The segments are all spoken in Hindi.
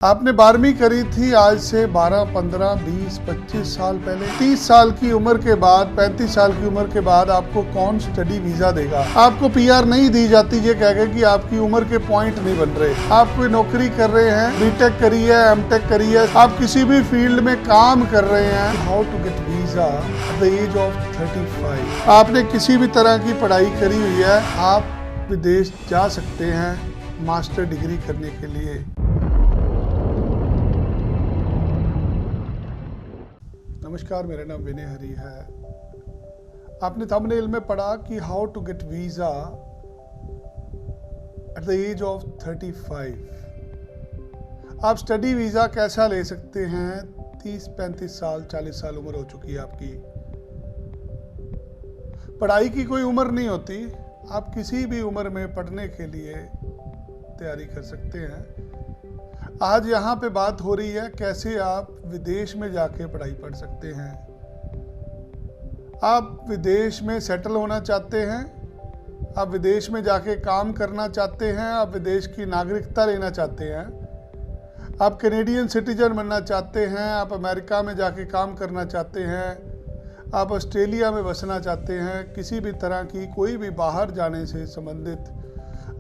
आपने 12वीं करी थी आज से 12, 15, 20, 25 साल पहले। 30 साल की उम्र के बाद, 35 साल की उम्र के बाद आपको कौन स्टडी वीजा देगा? आपको पीआर नहीं दी जाती ये कह के कि आपकी उम्र के पॉइंट नहीं बन रहे। आप कोई नौकरी कर रहे हैं, बीटेक करी है, एमटेक करी है, आप किसी भी फील्ड में काम कर रहे हैं। How to get visa at the age of 35। आपने किसी भी तरह की पढ़ाई करी हुई है, आप विदेश जा सकते हैं मास्टर डिग्री करने के लिए। नमस्कार, मेरा नाम विनय हरी है। आपने थंबनेल में पढ़ा कि how to get visa at the age of 35। आप स्टडी वीजा कैसा ले सकते हैं? 30, 35 साल, 40 साल उम्र हो चुकी है आपकी। पढ़ाई की कोई उम्र नहीं होती, आप किसी भी उम्र में पढ़ने के लिए तैयारी कर सकते हैं। आज यहाँ पे बात हो रही है कैसे आप विदेश में जाके पढ़ाई पढ़ सकते हैं। आप विदेश में सेटल होना चाहते हैं, आप विदेश में जाके काम करना चाहते हैं, आप विदेश की नागरिकता लेना चाहते हैं, आप कैनेडियन सिटीजन बनना चाहते हैं, आप अमेरिका में जाके काम करना चाहते हैं, आप ऑस्ट्रेलिया में बसना चाहते हैं, किसी भी तरह की कोई भी बाहर जाने से संबंधित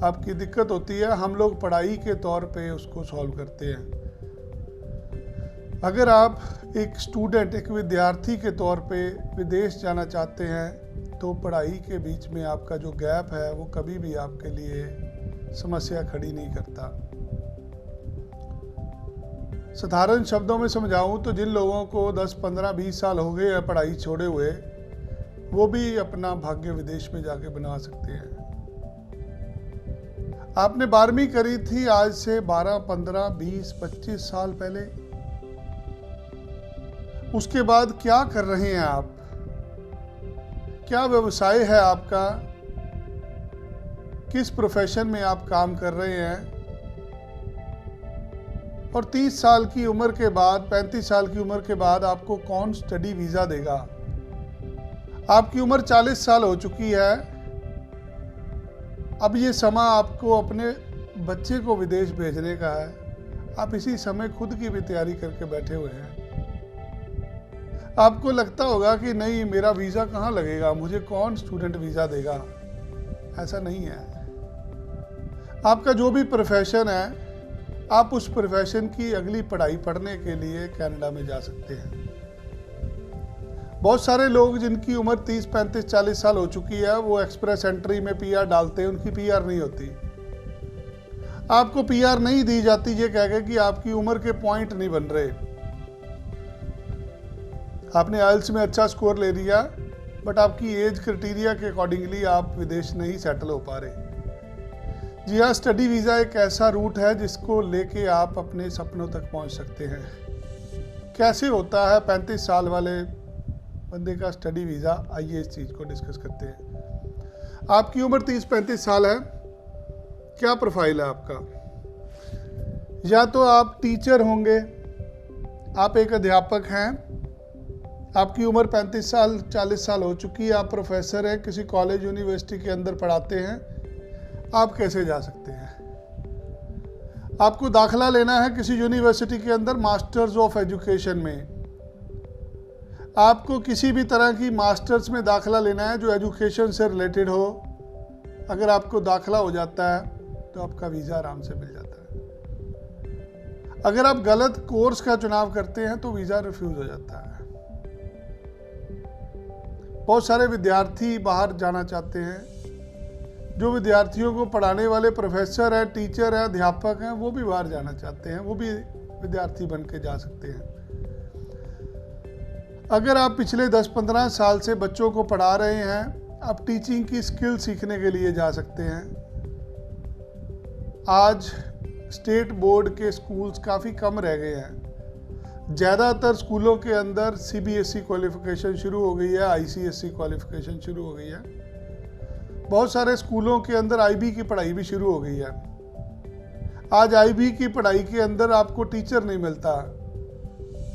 आपकी दिक्कत होती है, हम लोग पढ़ाई के तौर पे उसको सॉल्व करते हैं। अगर आप एक स्टूडेंट, एक विद्यार्थी के तौर पे विदेश जाना चाहते हैं तो पढ़ाई के बीच में आपका जो गैप है वो कभी भी आपके लिए समस्या खड़ी नहीं करता। साधारण शब्दों में समझाऊं तो जिन लोगों को 10, 15, 20 साल हो गए हैं पढ़ाई छोड़े हुए, वो भी अपना भाग्य विदेश में जाके बना सकते हैं। आपने 12वीं करी थी आज से 12, 15, 20, 25 साल पहले। उसके बाद क्या कर रहे हैं आप? क्या व्यवसाय है आपका? किस प्रोफेशन में आप काम कर रहे हैं? और 30 साल की उम्र के बाद, 35 साल की उम्र के बाद आपको कौन स्टडी वीजा देगा? आपकी उम्र 40 साल हो चुकी है। अब ये समय आपको अपने बच्चे को विदेश भेजने का है। आप इसी समय खुद की भी तैयारी करके बैठे हुए हैं। आपको लगता होगा कि नहीं, मेरा वीज़ा कहाँ लगेगा, मुझे कौन स्टूडेंट वीज़ा देगा? ऐसा नहीं है। आपका जो भी प्रोफेशन है, आप उस प्रोफेशन की अगली पढ़ाई पढ़ने के लिए कनाडा में जा सकते हैं। बहुत सारे लोग जिनकी उम्र 30, 35, 40 साल हो चुकी है, वो एक्सप्रेस एंट्री में पीआर डालते हैं, उनकी पीआर नहीं होती। आपको पीआर नहीं दी जाती ये कह के कि आपकी उम्र के पॉइंट नहीं बन रहे। आपने आइल्स में अच्छा स्कोर ले लिया, बट आपकी एज क्राइटेरिया के अकॉर्डिंगली आप विदेश नहीं सेटल हो पा रहे। जी हाँ, स्टडी वीज़ा एक ऐसा रूट है जिसको लेके आप अपने सपनों तक पहुंच सकते हैं। कैसे होता है 35 साल वाले बंदे का स्टडी वीज़ा? आइए इस चीज़ को डिस्कस करते हैं। आपकी उम्र 30-35 साल है। क्या प्रोफाइल है आपका? या तो आप टीचर होंगे, आप एक अध्यापक हैं, आपकी उम्र 35 साल 40 साल हो चुकी है, आप प्रोफेसर हैं, किसी कॉलेज यूनिवर्सिटी के अंदर पढ़ाते हैं। आप कैसे जा सकते हैं? आपको दाखिला लेना है किसी यूनिवर्सिटी के अंदर मास्टर्स ऑफ एजुकेशन में। आपको किसी भी तरह की मास्टर्स में दाखिला लेना है जो एजुकेशन से रिलेटेड हो। अगर आपको दाखिला हो जाता है तो आपका वीज़ा आराम से मिल जाता है। अगर आप गलत कोर्स का चुनाव करते हैं तो वीज़ा रिफ्यूज़ हो जाता है। बहुत सारे विद्यार्थी बाहर जाना चाहते हैं। जो विद्यार्थियों को पढ़ाने वाले प्रोफेसर हैं, टीचर हैं, अध्यापक हैं, वो भी बाहर जाना चाहते हैं, वो भी विद्यार्थी बन के जा सकते हैं। अगर आप पिछले 10-15 साल से बच्चों को पढ़ा रहे हैं, आप टीचिंग की स्किल सीखने के लिए जा सकते हैं। आज स्टेट बोर्ड के स्कूल्स काफ़ी कम रह गए हैं। ज़्यादातर स्कूलों के अंदर सीबीएसई क्वालिफिकेशन शुरू हो गई है, आईसीएसई क्वालिफिकेशन शुरू हो गई है। बहुत सारे स्कूलों के अंदर आईबी की पढ़ाई भी शुरू हो गई है। आज आईबी की पढ़ाई के अंदर आपको टीचर नहीं मिलता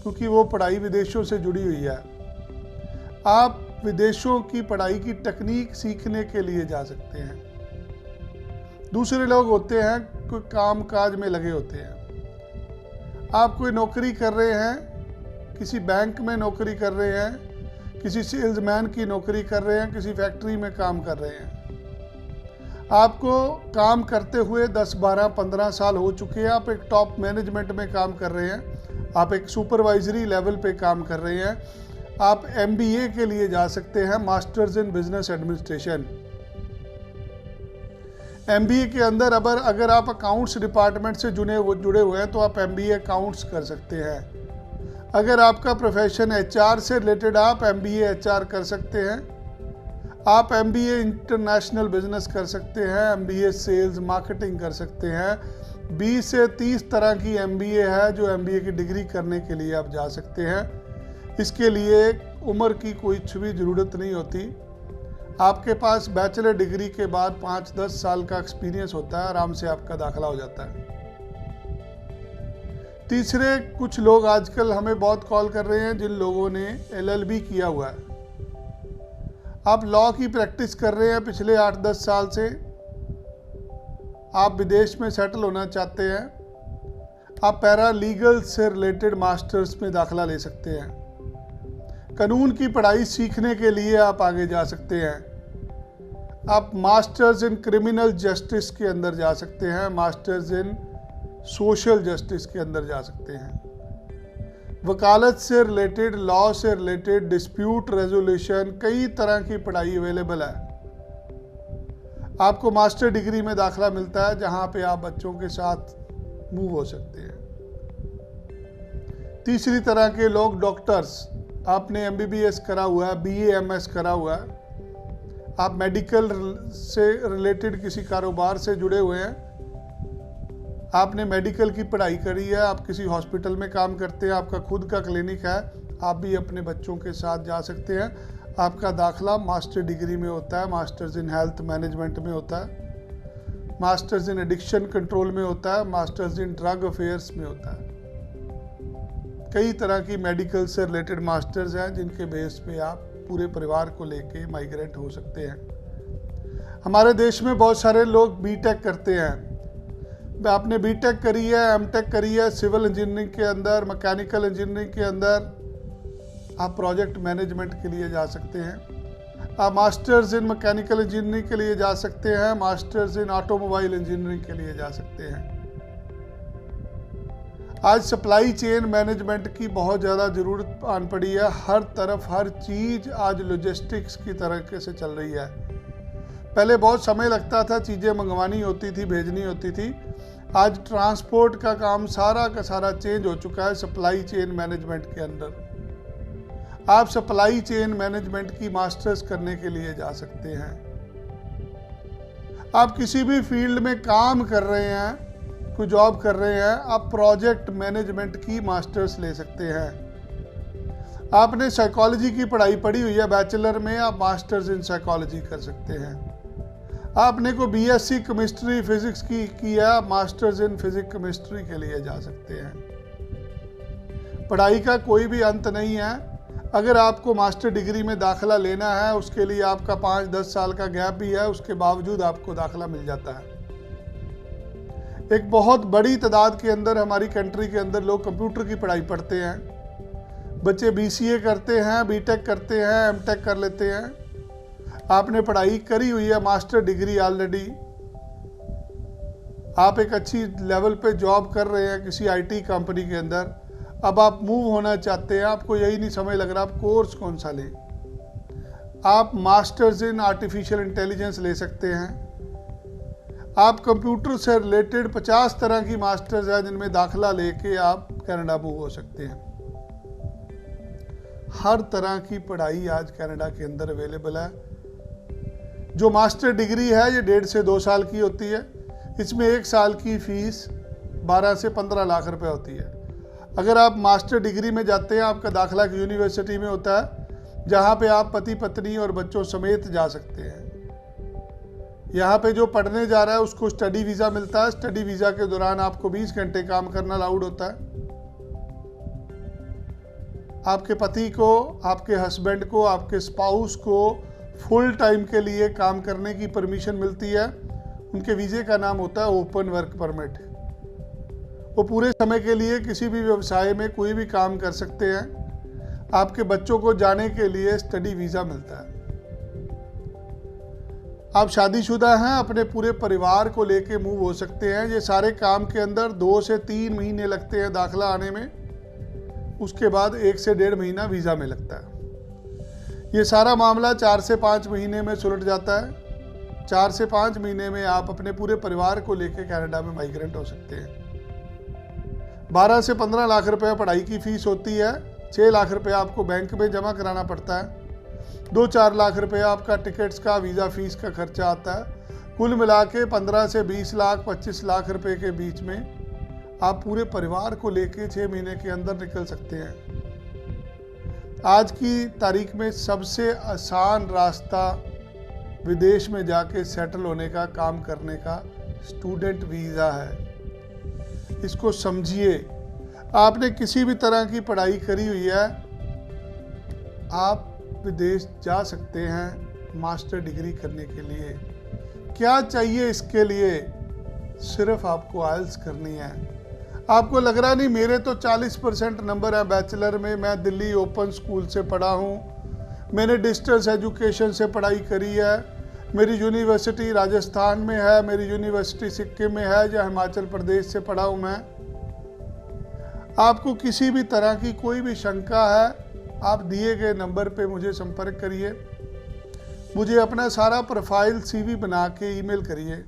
क्योंकि वो पढ़ाई विदेशों से जुड़ी हुई है। आप विदेशों की पढ़ाई की तकनीक सीखने के लिए जा सकते हैं। दूसरे लोग होते हैं कोई काम काज में लगे होते हैं, आप कोई नौकरी कर रहे हैं, किसी बैंक में नौकरी कर रहे हैं, किसी सेल्समैन की नौकरी कर रहे हैं, किसी फैक्ट्री में काम कर रहे हैं, आपको काम करते हुए 10, 12, 15 साल हो चुके हैं, आप एक टॉप मैनेजमेंट में काम कर रहे हैं, आप एक सुपरवाइजरी लेवल पे काम कर रहे हैं, आप MBA के लिए जा सकते हैं, masters in business administration. MBA के अंदर अगर आप अकाउंट्स डिपार्टमेंट से जुड़े हुए हैं तो आप MBA अकाउंट्स कर सकते हैं। अगर आपका प्रोफेशन HR से रिलेटेड, आप MBA HR कर सकते हैं। आप MBA इंटरनेशनल बिजनेस कर सकते हैं, MBA सेल्स मार्केटिंग कर सकते हैं। 20 से 30 तरह की MBA है जो MBA की डिग्री करने के लिए आप जा सकते हैं। इसके लिए उम्र की कोई भी ज़रूरत नहीं होती। आपके पास बैचलर डिग्री के बाद 5-10 साल का एक्सपीरियंस होता है, आराम से आपका दाखिला हो जाता है। तीसरे, कुछ लोग आजकल हमें बहुत कॉल कर रहे हैं जिन लोगों ने LLB किया हुआ है। आप लॉ की प्रैक्टिस कर रहे हैं पिछले 8-10 साल से, आप विदेश में सेटल होना चाहते हैं, आप पैरा लीगल से रिलेटेड मास्टर्स में दाखिला ले सकते हैं। कानून की पढ़ाई सीखने के लिए आप आगे जा सकते हैं। आप मास्टर्स इन क्रिमिनल जस्टिस के अंदर जा सकते हैं, मास्टर्स इन सोशल जस्टिस के अंदर जा सकते हैं। वकालत से रिलेटेड, लॉ से रिलेटेड, डिस्प्यूट रेजोल्यूशन, कई तरह की पढ़ाई अवेलेबल है। आपको मास्टर डिग्री में दाखिला मिलता है जहां पे आप बच्चों के साथ मूव हो सकते हैं। तीसरी तरह के लोग, डॉक्टर्स, आपने MBBS करा हुआ है, BA MS करा हुआ है, आप मेडिकल से रिलेटेड किसी कारोबार से जुड़े हुए हैं, आपने मेडिकल की पढ़ाई करी है, आप किसी हॉस्पिटल में काम करते हैं, आपका खुद का क्लिनिक है, आप भी अपने बच्चों के साथ जा सकते हैं। आपका दाखिला मास्टर डिग्री में होता है, मास्टर्स इन हेल्थ मैनेजमेंट में होता है, मास्टर्स इन एडिक्शन कंट्रोल में होता है, मास्टर्स इन ड्रग अफेयर्स में होता है। कई तरह की मेडिकल से रिलेटेड मास्टर्स हैं जिनके बेस पे आप पूरे परिवार को लेके माइग्रेट हो सकते हैं। हमारे देश में बहुत सारे लोग BTech करते हैं। आपने BTech करी है, MTech करी है, सिविल इंजीनियरिंग के अंदर, मैकेनिकल इंजीनियरिंग के अंदर, आप प्रोजेक्ट मैनेजमेंट के लिए जा सकते हैं। आप मास्टर्स इन मैकेनिकल इंजीनियरिंग के लिए जा सकते हैं, मास्टर्स इन ऑटोमोबाइल इंजीनियरिंग के लिए जा सकते हैं। आज सप्लाई चेन मैनेजमेंट की बहुत ज़्यादा ज़रूरत आन पड़ी है। हर तरफ हर चीज़ आज लॉजिस्टिक्स की तरीके से चल रही है। पहले बहुत समय लगता था, चीज़ें मंगवानी होती थी, भेजनी होती थी। आज ट्रांसपोर्ट का काम सारा का सारा चेंज हो चुका है सप्लाई चेन मैनेजमेंट के अंदर। आप सप्लाई चेन मैनेजमेंट की मास्टर्स करने के लिए जा सकते हैं। आप किसी भी फील्ड में काम कर रहे हैं, कोई जॉब कर रहे हैं, आप प्रोजेक्ट मैनेजमेंट की मास्टर्स ले सकते हैं। आपने साइकोलॉजी की पढ़ाई पढ़ी हुई है बैचलर में, आप मास्टर्स इन साइकोलॉजी कर सकते हैं। आपने को BSc केमिस्ट्री फिजिक्स की किया, मास्टर्स इन फिजिक्स केमिस्ट्री के लिए जा सकते हैं। पढ़ाई का कोई भी अंत नहीं है। अगर आपको मास्टर डिग्री में दाखिला लेना है, उसके लिए आपका 5-10 साल का गैप भी है, उसके बावजूद आपको दाखिला मिल जाता है। एक बहुत बड़ी तादाद के अंदर हमारी कंट्री के अंदर लोग कंप्यूटर की पढ़ाई पढ़ते हैं। बच्चे BCA करते हैं, BTech करते हैं, MTech कर लेते हैं। आपने पढ़ाई करी हुई है, मास्टर डिग्री ऑलरेडी, आप एक अच्छी लेवल पे जॉब कर रहे हैं किसी IT कंपनी के अंदर। अब आप मूव होना चाहते हैं, आपको यही नहीं समझ लग रहा आप कोर्स कौन सा लें। आप मास्टर्स इन आर्टिफिशियल इंटेलिजेंस ले सकते हैं। आप कंप्यूटर से रिलेटेड 50 तरह की मास्टर्स है जिनमें दाखिला लेके आप कनाडा मूव हो सकते हैं। हर तरह की पढ़ाई आज कनाडा के अंदर अवेलेबल है। जो मास्टर डिग्री है ये 1.5 से 2 साल की होती है। इसमें 1 साल की फीस 12 से 15 लाख रुपए होती है। अगर आप मास्टर डिग्री में जाते हैं, आपका दाखिला एक यूनिवर्सिटी में होता है जहाँ पे आप पति पत्नी और बच्चों समेत जा सकते हैं। यहाँ पे जो पढ़ने जा रहा है उसको स्टडी वीज़ा मिलता है। स्टडी वीज़ा के दौरान आपको 20 घंटे काम करना अलाउड होता है। आपके पति को, आपके हस्बैंड को, आपके स्पाउस को फुल टाइम के लिए काम करने की परमिशन मिलती है। उनके वीज़े का नाम होता है ओपन वर्क परमिट। वो पूरे समय के लिए किसी भी व्यवसाय में कोई भी काम कर सकते हैं। आपके बच्चों को जाने के लिए स्टडी वीज़ा मिलता है। आप शादीशुदा हैं, अपने पूरे परिवार को लेके मूव हो सकते हैं। ये सारे काम के अंदर 2 से 3 महीने लगते हैं दाखला आने में, उसके बाद 1 से 1.5 महीना वीज़ा में लगता है। ये सारा मामला 4 से 5 महीने में सुलझ जाता है। 4 से 5 महीने में आप अपने पूरे परिवार को लेके कनाडा में माइग्रेंट हो सकते हैं। 12 से 15 लाख रुपए पढ़ाई की फीस होती है। 6 लाख रुपए आपको बैंक में जमा कराना पड़ता है। 2-4 लाख रुपए आपका टिकट्स का, वीज़ा फीस का खर्चा आता है। कुल मिला के 15 से 20 लाख 25 लाख रुपए के बीच में आप पूरे परिवार को लेके 6 महीने के अंदर निकल सकते हैं। आज की तारीख में सबसे आसान रास्ता विदेश में जाके सेटल होने का, काम करने का स्टूडेंट वीज़ा है। इसको समझिए। आपने किसी भी तरह की पढ़ाई करी हुई है, आप विदेश जा सकते हैं मास्टर डिग्री करने के लिए। क्या चाहिए इसके लिए? सिर्फ आपको आइल्स करनी है। आपको लग रहा नहीं मेरे तो 40% नंबर है बैचलर में, मैं दिल्ली ओपन स्कूल से पढ़ा हूँ, मैंने डिस्टेंस एजुकेशन से पढ़ाई करी है, मेरी यूनिवर्सिटी राजस्थान में है, मेरी यूनिवर्सिटी सिक्किम में है या हिमाचल प्रदेश से पढ़ा हूँ मैं। आपको किसी भी तरह की कोई भी शंका है, आप दिए गए नंबर पे मुझे संपर्क करिए। मुझे अपना सारा प्रोफाइल CV बना के ईमेल करिए।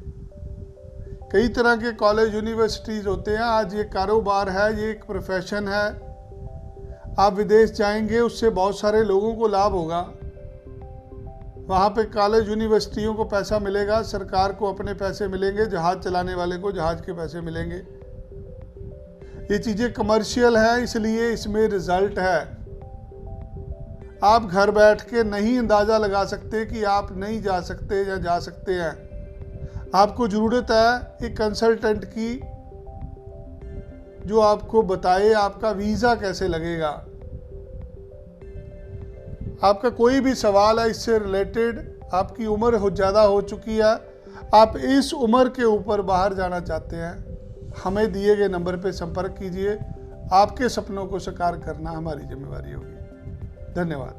कई तरह के कॉलेज यूनिवर्सिटीज़ होते हैं। आज ये कारोबार है, ये एक प्रोफेशन है। आप विदेश जाएंगे, उससे बहुत सारे लोगों को लाभ होगा। वहाँ पे कॉलेज यूनिवर्सिटियों को पैसा मिलेगा, सरकार को अपने पैसे मिलेंगे, जहाज़ चलाने वाले को जहाज़ के पैसे मिलेंगे। ये चीज़ें कमर्शियल हैं, इसलिए इसमें रिजल्ट है। आप घर बैठ के नहीं अंदाज़ा लगा सकते कि आप नहीं जा सकते या जा सकते हैं। आपको ज़रूरत है एक कंसल्टेंट की जो आपको बताए आपका वीज़ा कैसे लगेगा। आपका कोई भी सवाल है इससे रिलेटेड, आपकी उम्र ज़्यादा हो चुकी है, आप इस उम्र के ऊपर बाहर जाना चाहते हैं, हमें दिए गए नंबर पर संपर्क कीजिए। आपके सपनों को साकार करना हमारी जिम्मेवारी होगी। धन्यवाद।